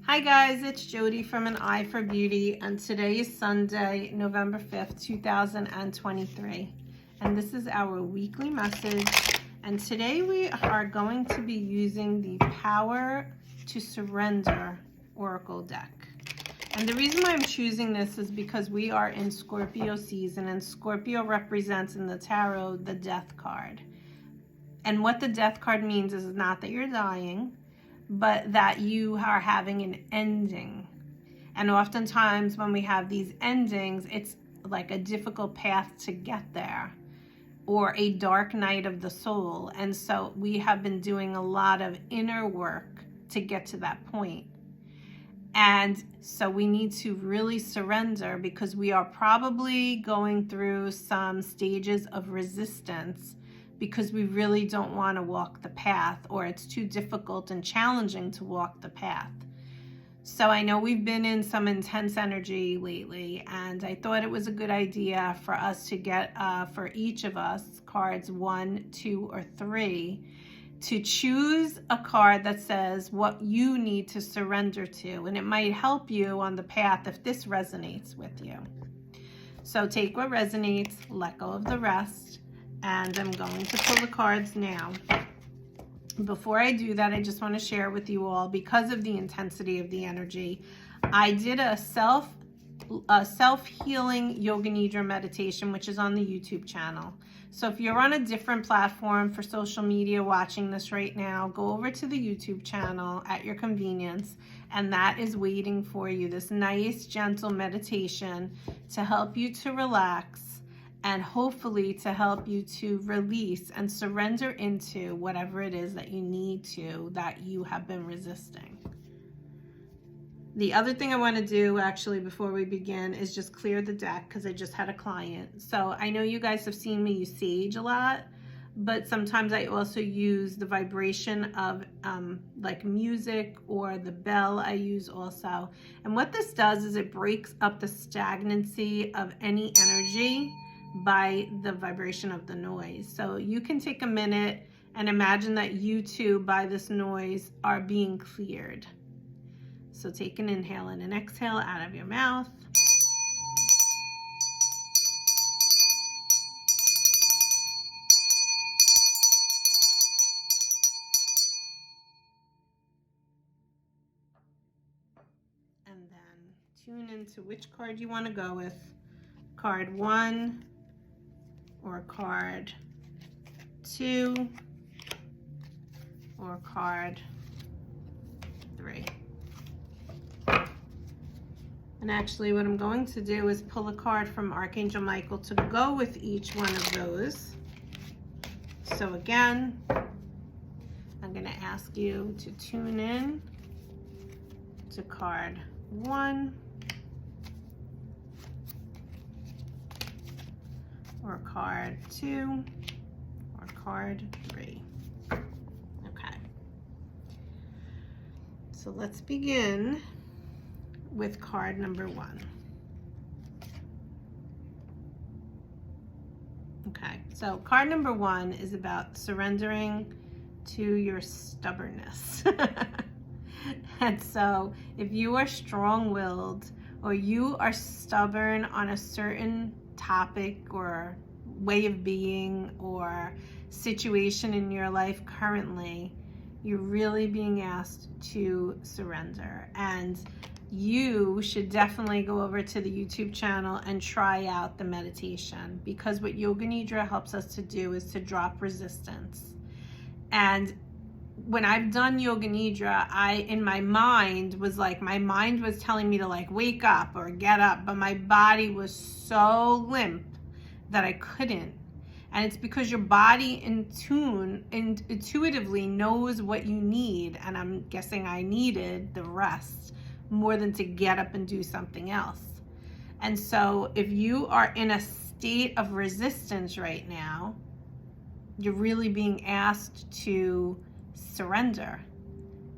Hi guys, it's Jody from An Eye for Beauty, and today is Sunday, November 5th, 2023. And this is our weekly message. And today we are going to be using the Power to Surrender Oracle deck. And the reason why I'm choosing this is because we are in Scorpio season, and Scorpio represents in the tarot the Death card. And what the Death card means is not that you're dying, but that you are having an ending. And oftentimes when we have these endings, it's like a difficult path to get there, or a dark night of the soul. And so we have been doing a lot of inner work to get to that point. And so we need to really surrender, because we are probably going through some stages of resistance because we really don't want to walk the path, or it's too difficult and challenging to walk the path. So I know we've been in some intense energy lately, and I thought it was a good idea for us to get, for each of us, cards 1, 2, or 3, to choose a card that says what you need to surrender to, and it might help you on the path if this resonates with you. So take what resonates, let go of the rest, and I'm going to pull the cards now. Before I do that, I just want to share with you all, because of the intensity of the energy, I did a self-healing Yoga Nidra meditation, which is on the YouTube channel. So if you're on a different platform for social media watching this right now, go over to the YouTube channel at your convenience, and that is waiting for you. This nice, gentle meditation to help you to relax, and hopefully to help you to release and surrender into whatever it is that you need to, that you have been resisting. The other thing I want to do actually before we begin is just clear the deck, because I just had a client. So I know you guys have seen me use sage a lot, but sometimes I also use the vibration of like music, or the bell I use also. And what this does is it breaks up the stagnancy of any energy by the vibration of the noise. So you can take a minute and imagine that you too, by this noise, are being cleared. So take an inhale and an exhale out of your mouth. And then tune into which card you want to go with. Card 1, or card 2, or card 3. And actually what I'm going to do is pull a card from Archangel Michael to go with each one of those. So again, I'm going to ask you to tune in to card 1, or card 2, or card 3. Okay. So let's begin with card number 1. Okay, so card number 1 is about surrendering to your stubbornness. And so if you are strong-willed, or you are stubborn on a certain topic or way of being or situation in your life currently, you're really being asked to surrender. And you should definitely go over to the YouTube channel and try out the meditation, because what Yoga Nidra helps us to do is to drop resistance. And when I've done Yoga Nidra, in my mind was telling me to like wake up or get up, but my body was so limp that I couldn't. And it's because your body intuitively knows what you need, and I'm guessing I needed the rest more than to get up and do something else. And so if you are in a state of resistance right now, you're really being asked to surrender,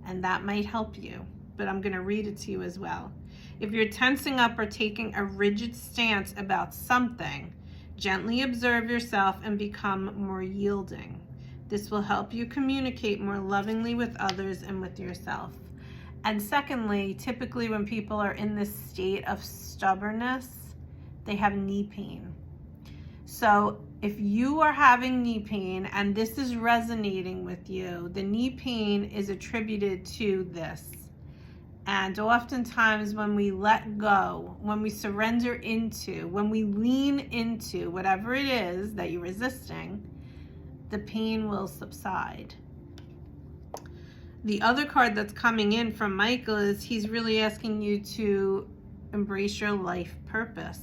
and that might help you. But I'm going to read it to you as well. If you're tensing up or taking a rigid stance about something, gently observe yourself and become more yielding. This will help you communicate more lovingly with others and with yourself. And secondly, typically when people are in this state of stubbornness, they have knee pain. So if you are having knee pain and this is resonating with you, the knee pain is attributed to this. And oftentimes when we let go, when we surrender into, when we lean into whatever it is that you're resisting, the pain will subside. The other card that's coming in from Michael is he's really asking you to embrace your life purpose.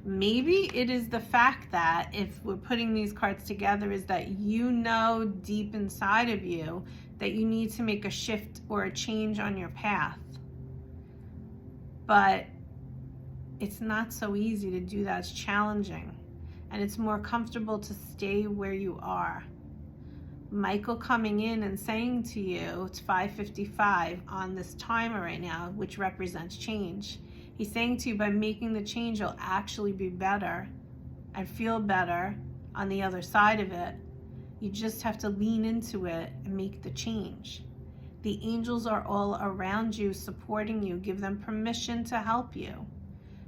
Maybe it is the fact that, if we're putting these cards together, is that you know deep inside of you that you need to make a shift or a change on your path. But it's not so easy to do that. It's challenging. And it's more comfortable to stay where you are. Michael coming in and saying to you, it's 5:55 on this timer right now, which represents change. He's saying to you, by making the change, you'll actually be better and feel better on the other side of it. You just have to lean into it and make the change. The angels are all around you, supporting you. Give them permission to help you.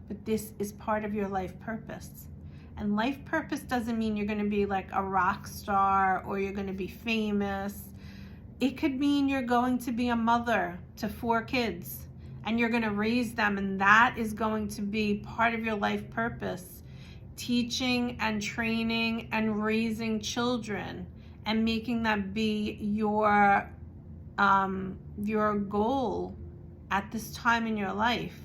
But this is part of your life purpose. And life purpose doesn't mean you're going to be like a rock star or you're going to be famous. It could mean you're going to be a mother to 4 kids and you're going to raise them, and that is going to be part of your life purpose. Teaching and training and raising children and making that be your goal at this time in your life.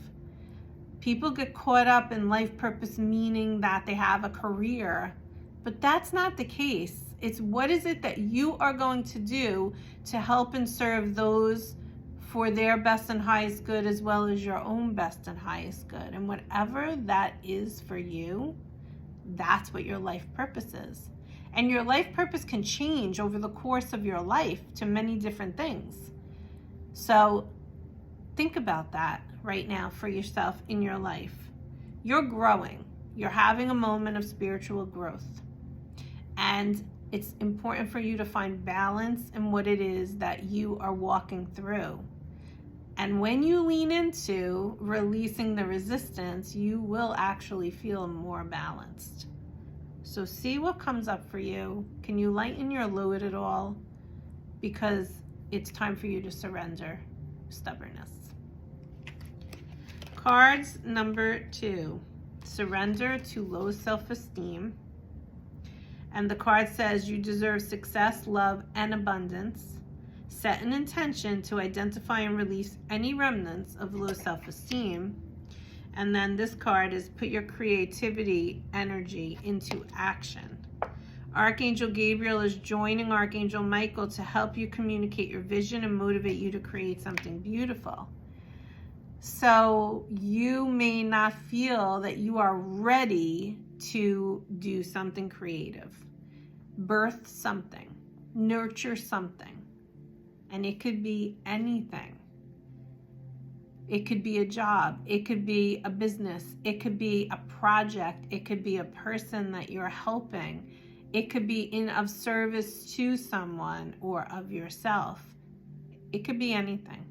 People get caught up in life purpose meaning that they have a career, but that's not the case. It's what is it that you are going to do to help and serve those for their best and highest good, as well as your own best and highest good. And whatever that is for you, that's what your life purpose is. And your life purpose can change over the course of your life to many different things. So think about that right now for yourself in your life. You're growing. You're having a moment of spiritual growth. And it's important for you to find balance in what it is that you are walking through. And when you lean into releasing the resistance, you will actually feel more balanced. So see what comes up for you. Can you lighten your load at all? Because it's time for you to surrender stubbornness. Cards number 2, surrender to low self-esteem. And the card says you deserve success, love, and abundance. Set an intention to identify and release any remnants of low self-esteem. And then this card is put your creativity energy into action. Archangel Gabriel is joining Archangel Michael to help you communicate your vision and motivate you to create something beautiful. So you may not feel that you are ready to do something creative, birth something, nurture something. And it could be anything. It could be a job. It could be a business. It could be a project. It could be a person that you're helping. It could be of service to someone or of yourself. It could be anything.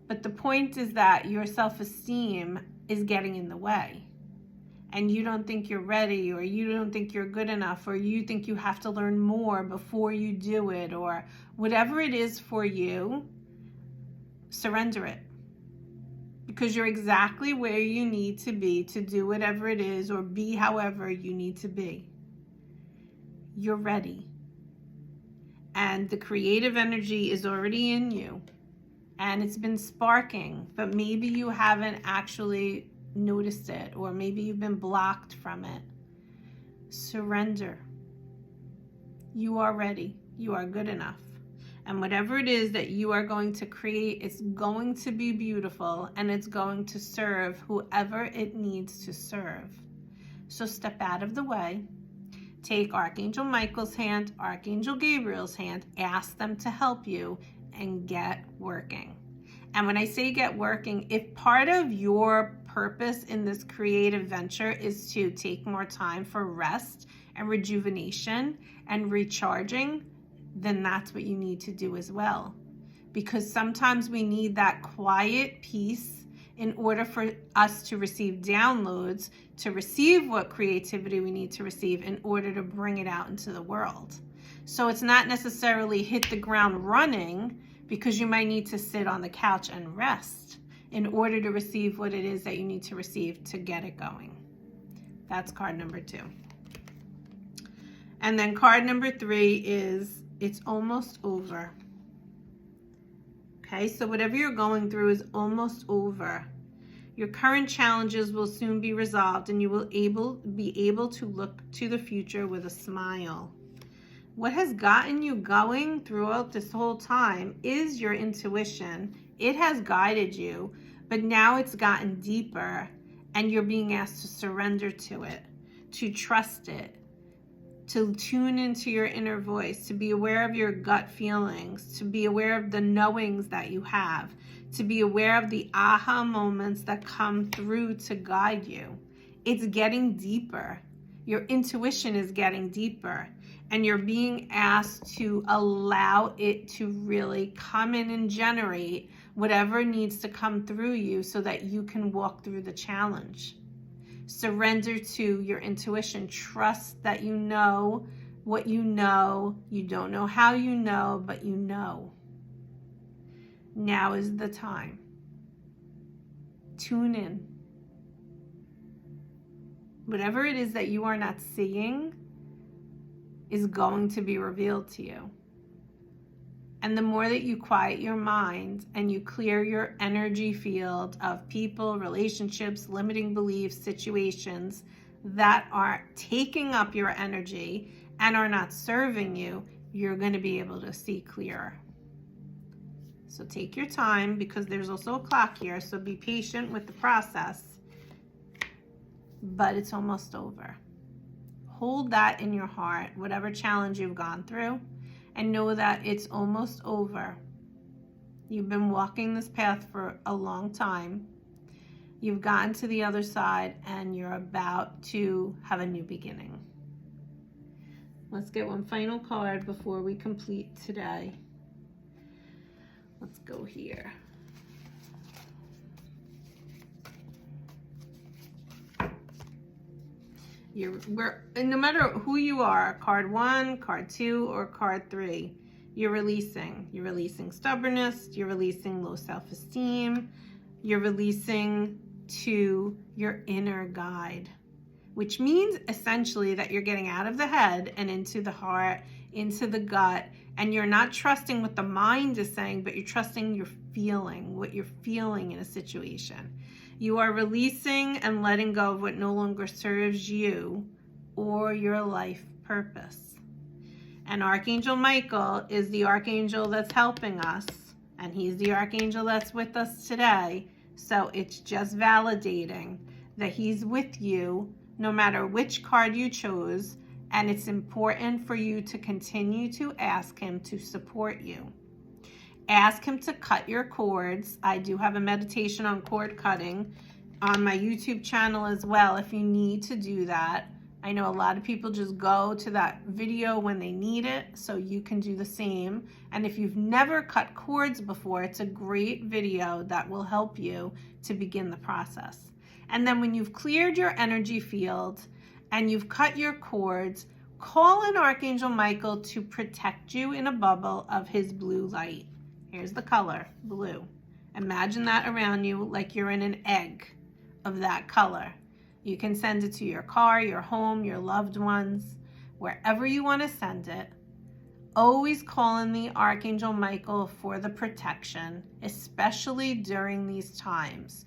But the point is that your self-esteem is getting in the way. And you don't think you're ready, or you don't think you're good enough, or you think you have to learn more before you do it, or whatever it is for you, surrender it. Because you're exactly where you need to be to do whatever it is, or be however you need to be. You're ready. And the creative energy is already in you. And it's been sparking, but maybe you haven't actually noticed it, or maybe you've been blocked from it. Surrender. You are ready. You are good enough. And whatever it is that you are going to create, it's going to be beautiful, and it's going to serve whoever it needs to serve. So step out of the way. Take Archangel Michael's hand, Archangel Gabriel's hand, ask them to help you, and get working. And when I say get working, if part of your purpose in this creative venture is to take more time for rest and rejuvenation and recharging, then that's what you need to do as well. because sometimes we need that quiet peace in order for us to receive downloads, to receive what creativity we need to receive in order to bring it out into the world. So it's not necessarily hit the ground running, because you might need to sit on the couch and rest in order to receive what it is that you need to receive to get it going. That's card number 2. And then card number 3 is it's almost over. Okay, so whatever you're going through is almost over. Your current challenges will soon be resolved, and you will be able to look to the future with a smile. What has gotten you going throughout this whole time is your intuition. It has guided you, but now it's gotten deeper, and you're being asked to surrender to it, to trust it, to tune into your inner voice, to be aware of your gut feelings, to be aware of the knowings that you have, to be aware of the aha moments that come through to guide you. It's getting deeper. Your intuition is getting deeper, and you're being asked to allow it to really come in and generate whatever needs to come through you so that you can walk through the challenge. Surrender to your intuition. Trust that you know what you know. You don't know how you know, but you know. Now is the time. Tune in. Whatever it is that you are not seeing is going to be revealed to you. And the more that you quiet your mind and you clear your energy field of people, relationships, limiting beliefs, situations that are taking up your energy and are not serving you, you're going to be able to see clearer. So take your time, because there's also a clock here, so be patient with the process. But it's almost over. Hold that in your heart, whatever challenge you've gone through, and know that it's almost over. You've been walking this path for a long time. You've gotten to the other side, and you're about to have a new beginning. Let's get one final card before we complete today. Let's go here. No matter who you are, card 1, card 2, or card 3, you're releasing. You're releasing stubbornness. You're releasing low self-esteem. You're releasing to your inner guide, which means essentially that you're getting out of the head and into the heart, into the gut, and you're not trusting what the mind is saying, but you're trusting your feeling, what you're feeling in a situation. You are releasing and letting go of what no longer serves you or your life purpose. And Archangel Michael is the archangel that's helping us, and he's the archangel that's with us today. So it's just validating that he's with you no matter which card you chose, and it's important for you to continue to ask him to support you. Ask him to cut your cords. I do have a meditation on cord cutting on my YouTube channel as well if you need to do that. I know a lot of people just go to that video when they need it, so you can do the same. And if you've never cut cords before, it's a great video that will help you to begin the process. And then when you've cleared your energy field and you've cut your cords, call in Archangel Michael to protect you in a bubble of his blue light. Here's the color, blue. Imagine that around you like you're in an egg of that color. You can send it to your car, your home, your loved ones, wherever you want to send it. Always call in the Archangel Michael for the protection, especially during these times.